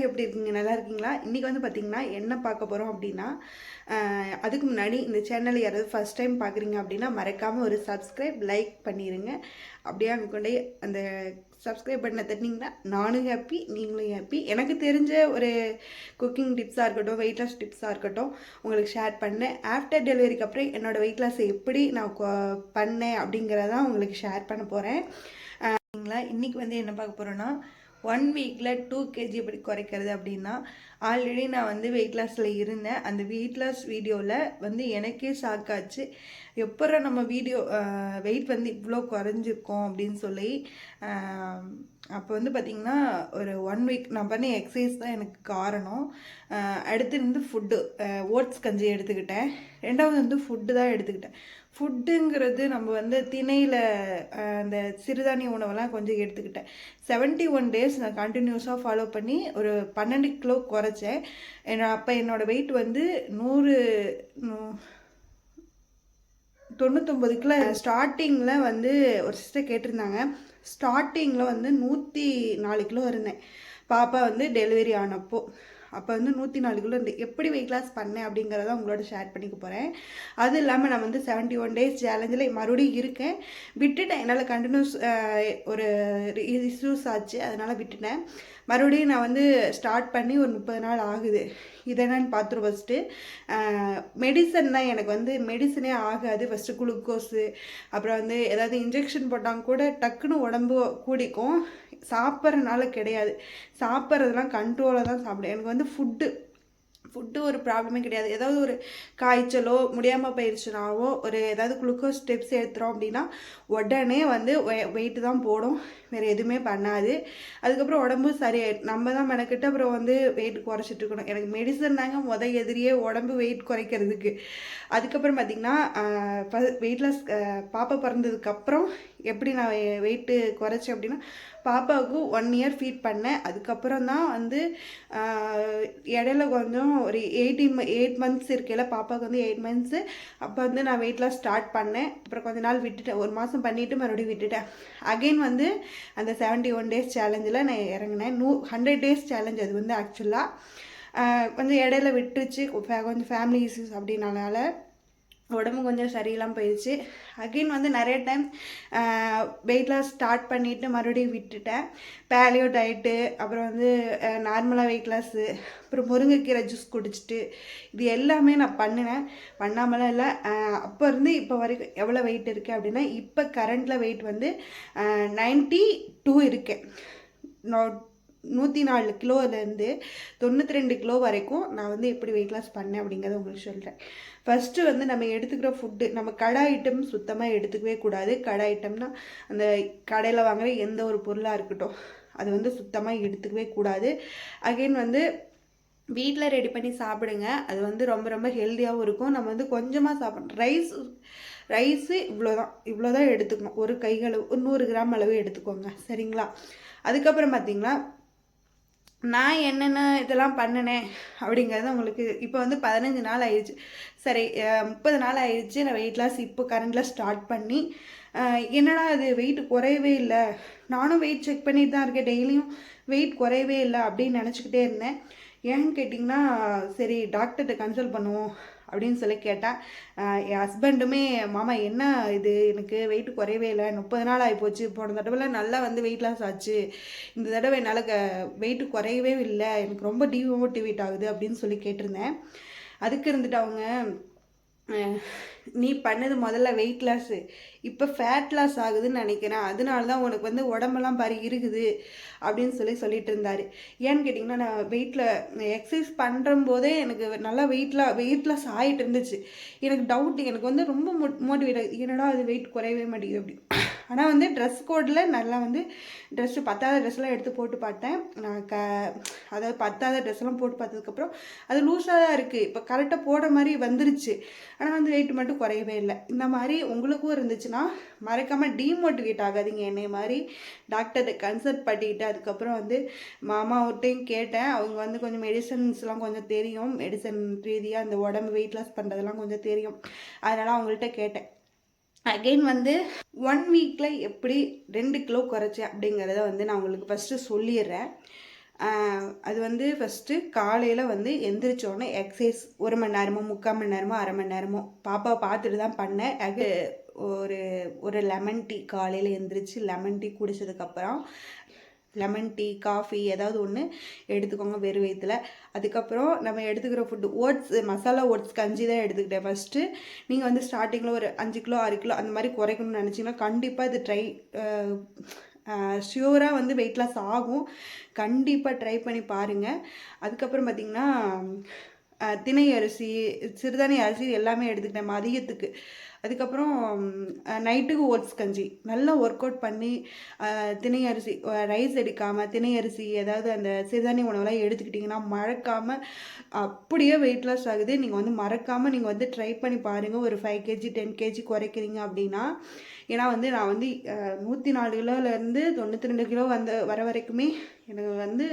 எப்படி இருக்கீங்க? நல்லா இருக்கீங்களா? இன்றைக்கி வந்து பார்த்திங்கன்னா என்ன பார்க்க போகிறோம் அப்படின்னா, அதுக்கு முன்னாடி இந்த சேனல் யாராவது ஃபஸ்ட் டைம் பார்க்குறீங்க அப்படின்னா மறக்காமல் ஒரு சப்ஸ்கிரைப், லைக் பண்ணிடுங்க. அப்படியே அங்கே கொண்டே அந்த சப்ஸ்கிரைப் பட்டனை தட்டினீங்கன்னா நானும் ஹாப்பி, நீங்களும் ஹாப்பி. எனக்கு தெரிஞ்ச ஒரு குக்கிங் டிப்ஸாக இருக்கட்டும், வெயிட் லாஸ் டிப்ஸாக இருக்கட்டும் உங்களுக்கு ஷேர் பண்ணேன். ஆஃப்டர் டெலிவரிக்கு அப்புறம் என்னோடய வெயிட் லாஸை எப்படி நான் பண்ணேன் அப்படிங்கிறதான் உங்களுக்கு ஷேர் பண்ண போகிறேன். இன்றைக்கி வந்து என்ன பார்க்க போகிறோன்னா, 1 வீக்கில் 2 kg எப்படி குறைக்கிறது அப்படின்னா, ஆல்ரெடி நான் வந்து வெயிட் லாஸில் இருந்தேன். அந்த வெயிட் லாஸ் வீடியோவில் வந்து எனக்கே ஷாக் ஆச்சு. எப்போ நம்ம வீடியோ வெயிட் வந்து இவ்வளோ குறைஞ்சிருக்கோம் அப்படின்னு சொல்லி. அப்போ வந்து பார்த்திங்கன்னா ஒரு 1 வீக் நான் பண்ண எக்ஸசைஸ் தான் எனக்கு காரணம். அடுத்து வந்து ஃபுட்டு, ஓட்ஸ் கஞ்சி எடுத்துக்கிட்டேன். ரெண்டாவது வந்து ஃபுட்டு தான் எடுத்துக்கிட்டேன். ஃபுட்டுங்கிறது நம்ம வந்து திணையில் அந்த சிறுதானிய உணவெல்லாம் கொஞ்சம் எடுத்துக்கிட்டேன். 71 days நான் கண்டினியூஸாக ஃபாலோ பண்ணி ஒரு 12 கிலோ குறைச்சேன். அப்போ என்னோடய வெயிட் வந்து 99 கிலோ. ஸ்டார்டிங்கில் வந்து ஒரு சிஸ்டர் கேட்டிருந்தாங்க. ஸ்டார்டிங்கில் வந்து 104 கிலோ இருந்தேன் பாப்பா வந்து டெலிவரி ஆனப்போ. அப்போ வந்து 104 கிலோ இருந்து எப்படி வெயிட் லாஸ் பண்ணேன் அப்படிங்கிறத உங்களோட ஷேர் பண்ணிக்க போகிறேன். அது இல்லாமல் நான் வந்து 71 days சேலஞ்சில் மறுபடியும் இருக்கேன். விட்டுட்டேன். என்னால் கண்டினியூஸ் ஒரு இஷ்யூஸ் ஆச்சு, அதனால் விட்டுட்டேன். மறுபடியும் நான் வந்து ஸ்டார்ட் பண்ணி ஒரு 30 நாள் ஆகுது. இது என்னன்னு பார்த்துரும். ஃபஸ்ட்டு மெடிசன் தான். எனக்கு வந்து மெடிசனே ஆகாது. ஃபஸ்ட்டு குளுக்கோஸு, அப்புறம் வந்து ஏதாவது இன்ஜெக்ஷன் போட்டாங்க கூட டக்குன்னு உடம்பு கூடிக்கும். சாப்பிட்றதுனால கிடையாது. சாப்பிட்றதுலாம் கண்ட்ரோலாக தான் சாப்பிடுவேன். எனக்கு வந்து ஃபுட்டு ஒரு ப்ராப்ளமே கிடையாது. ஏதாவது ஒரு காய்ச்சலோ முடியாமல் போயிடுச்சுனாவோ ஒரு ஏதாவது குளுக்கோஸ் ஸ்டெப்ஸ் எடுத்துகிறோம் அப்படின்னா உடனே வந்து வெயிட்டு தான் போடும், வேறு எதுவுமே பண்ணாது. அதுக்கப்புறம் உடம்பு சரியாயிடும். நம்ம தான் மெனக்கிட்டு அப்புறம் வந்து வெயிட் குறைச்சிட்டு இருக்கணும். எனக்கு மெடிசன் தாங்க எதிரியே உடம்பு வெயிட் குறைக்கிறதுக்கு. அதுக்கப்புறம் பார்த்திங்கன்னா வெயிட் லாஸ் பாப்பா பிறந்ததுக்கப்புறம் எப்படி நான் வெயிட்டு குறைச்சேன் அப்படின்னா, பாப்பாவுக்கு 1 year ஃபீட் பண்ணேன். அதுக்கப்புறம் தான் வந்து இடையில கொஞ்சம் ஒரு 8 months இருக்கையில், பாப்பாவுக்கு வந்து 8 months, அப்போ வந்து நான் வெயிட் லாஸ் ஸ்டார்ட் பண்ணேன். அப்புறம் கொஞ்ச நாள் விட்டுட்டேன். 1 மாதம் பண்ணிவிட்டு மறுபடியும் விட்டுட்டேன். அகெயின் வந்து அந்த 71 days சேலஞ்சில் நான் இறங்கினேன். 100 days சேலஞ்ச் அது வந்து ஆக்சுவலாக கொஞ்சம் இடையில விட்டுருச்சு. கொஞ்சம் ஃபேமிலி இஷ்யூஸ் அப்படின்னால உடம்பு கொஞ்சம் சரியில்லாமல் போயிடுச்சு. அகெயின் வந்து நிறைய டைம் வெயிட் லாஸ் ஸ்டார்ட் பண்ணிவிட்டு மறுபடியும் விட்டுட்டேன். பேலியோ டயட்டு, அப்புறம் வந்து நார்மலாக வெயிட் லாஸு, அப்புறம் முருங்கைக்கீரை ஜூஸ் குடிச்சிட்டு இது எல்லாமே நான் பண்ணினேன். பண்ணாமலாம் இல்லை. அப்போ இருந்து இப்போ வரைக்கும் எவ்வளோ வெயிட் இருக்கேன் அப்படின்னா, இப்போ கரண்டில் வெயிட் வந்து 92 இருக்கேன். 104 கிலோலேருந்து 92 கிலோ வரைக்கும் நான் வந்து எப்படி வெயிட் லாஸ் பண்ணேன் அப்படிங்கிறத உங்களுக்கு சொல்கிறேன். ஃபஸ்ட்டு வந்து நம்ம எடுத்துக்கிற ஃபுட்டு, நம்ம கடை ஐட்டம் சுத்தமாக எடுத்துக்கவே கூடாது. கடை ஐட்டம்னா அந்த கடையில் வாங்குகிற எந்த ஒரு பொருளாக இருக்கட்டும் அது வந்து சுத்தமாக எடுத்துக்கவே கூடாது. அகெயின் வந்து வீட்டில் ரெடி பண்ணி சாப்பிடுங்க. அது வந்து ரொம்ப ரொம்ப ஹெல்த்தியாகவும் இருக்கும். நம்ம வந்து கொஞ்சமாக சாப்பிடணும். ரைஸு இவ்வளோதான் எடுத்துக்கணும். ஒரு கைகளவு 100 கிராம் அளவு எடுத்துக்கோங்க, சரிங்களா? அதுக்கப்புறம் பார்த்திங்கன்னா நான் என்னென்ன இதெல்லாம் பண்ணினேன் அப்படிங்கிறது உங்களுக்கு இப்போ வந்து 15 நாள் ஆயிடுச்சு. சரி, 30 நாள் ஆயிடுச்சு நான் வெயிட் லாஸ் இப்போ கரண்டில் ஸ்டார்ட் பண்ணி. என்னடா அது வெயிட் குறையவே இல்லை, நானும் வெயிட் செக் பண்ணிட்டு தான் இருக்கேன், டெய்லியும் வெயிட் குறையவே இல்லை அப்படின்னு நினச்சிக்கிட்டே இருந்தேன். ஏன்னு கேட்டிங்கன்னா, சரி டாக்டர்கிட்ட கன்சல்ட் பண்ணுவோம் அப்படின்னு சொல்லி கேட்டேன். என் ஹஸ்பண்டுமே, மாமா என்ன இது எனக்கு வெயிட் குறையவே இல்லை, 30 நாள் ஆகிப்போச்சு, போன தடவைலாம் நல்லா வந்து வெயிட் லாஸ் ஆச்சு, இந்த தடவை என்னால் வெயிட் குறையவே இல்லை, எனக்கு ரொம்ப டிமோட்டிவேட் ஆகுது அப்படின்னு சொல்லி கேட்டிருந்தேன். அதுக்கு இருந்துட்டு அவங்க, நீ பண்ணது முதல்ல வெயிட் லாஸு, இப்போ ஃபேட் லாஸ் ஆகுதுன்னு நினைக்கிறேன், அதனால தான் உனக்கு வந்து உடம்பெல்லாம் பாரு இருக்குது அப்படின்னு சொல்லிட்டு இருந்தார். ஏன்னு கேட்டிங்கன்னா, நான் எக்ஸசைஸ் பண்ணும்போதே எனக்கு நல்லா வெயிட் லாஸ் ஆகிட்டு இருந்துச்சு. எனக்கு டவுட், எனக்கு வந்து ரொம்ப மோட்டிவேட் ஆகுது, என்னடா அது வெயிட் குறையவே மாட்டேங்குது அப்படி. ஆனால் வந்து ட்ரெஸ் கோடில் நல்லா வந்து பத்தாத ட்ரெஸ்லாம் எடுத்து போட்டு பார்த்தேன். நான் அதாவது பத்தாத ட்ரெஸ்லாம் போட்டு பார்த்ததுக்கப்புறம் அது லூஸாக தான் இருக்குது. இப்போ கரெக்டாக போடுற மாதிரி வந்துருச்சு. ஆனால் வந்து வெயிட் மட்டும் குறையவே இல்லை. இந்த மாதிரி உங்களுக்கும் இருந்துச்சுன்னா மறக்காமல் டீமோட்டிவேட் ஆகாதீங்க. என்னை மாதிரி டாக்டர்கிட்ட கன்சல்ட் பண்ணிக்கிட்டு அதுக்கப்புறம் வந்து மாமாவிட்டையும் கேட்டேன். அவங்க வந்து கொஞ்சம் மெடிசன்ஸ்லாம் கொஞ்சம் தெரியும், மெடிசன் ரீதியாக அந்த உடம்பு வெயிட் லாஸ் பண்ணுறதெல்லாம் கொஞ்சம் தெரியும். அதனால் அவங்கள்ட்ட கேட்டேன். அகெயின் வந்து 1 வீக்கில் எப்படி 2 கிலோ குறைச்சேன் அப்படிங்கிறத வந்து நான் உங்களுக்கு ஃபஸ்ட்டு சொல்லிடுறேன். அது வந்து ஃபஸ்ட்டு காலையில் வந்து எந்திரிச்சோடனே எக்ஸசைஸ் 1 மணி நேரமோ 3/4 மணி நேரமோ அரை மணி நேரமோ பாப்பாவை பார்த்துட்டு தான் பண்ணேன். ஒரு ஒரு லெமன் டீ காலையில் எந்திரிச்சு லெமன் டீ குடித்ததுக்கப்புறம் லெமன் டீ காஃபி ஏதாவது ஒன்று எடுத்துக்கோங்க வெறும் வயிற்றுல. அதுக்கப்புறம் நம்ம எடுத்துக்கிற ஃபுட்டு ஓட்ஸ் மசாலா ஓட்ஸ் கஞ்சி தான் எடுத்துக்கிட்டேன் ஃபஸ்ட்டு. நீங்கள் வந்து ஸ்டார்டிங்கில் ஒரு 5 கிலோ 6 கிலோ அந்த மாதிரி குறைக்கணும்னு நினச்சிங்கன்னா கண்டிப்பாக இது ஷியூராக வந்து வெயிட் லாஸ் ஆகும். கண்டிப்பாக ட்ரை பண்ணி பாருங்கள். அதுக்கப்புறம் பார்த்திங்கன்னா திணை அரிசி சிறுதானிய அரிசி எல்லாமே எடுத்துக்கிட்டேன் மதியத்துக்கு. அதுக்கப்புறம் நைட்டுக்கு ஓட்ஸ் கஞ்சி நல்லா ஒர்க் அவுட் பண்ணி திணை அரிசி ரைஸ் எடுக்காமல் திணை அரிசி ஏதாவது அந்த சிறுதானிய உணவெல்லாம் எடுத்துக்கிட்டிங்கன்னா மறக்காமல் அப்படியே வெயிட் லாஸ் ஆகுது. நீங்கள் வந்து மறக்காமல் நீங்கள் வந்து ட்ரை பண்ணி பாருங்கள். ஒரு 5 கேஜி 10 கேஜி குறைக்கிறீங்க அப்படின்னா. ஏன்னா வந்து நான் வந்து 104 கிலோலேருந்து 92 கிலோ வர வரைக்குமே எனக்கு வந்து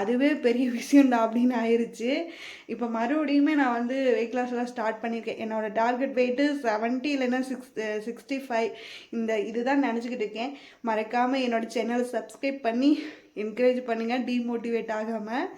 அதுவே பெரிய விஷயம்டா அப்படின்னு ஆயிடுச்சு. இப்போ மறுபடியுமே நான் வந்து வெயிட் லாஸ்லாம் ஸ்டார்ட் பண்ணியிருக்கேன். என்னோடய டார்கெட் வெயிட்டு 70 இல்லைன்னா 65 இதுதான் நினச்சிக்கிட்டு இருக்கேன். மறக்காமல் என்னோடய சேனலை சப்ஸ்கிரைப் பண்ணி என்கரேஜ் பண்ணுங்கள், டீமோட்டிவேட் ஆகாமல்.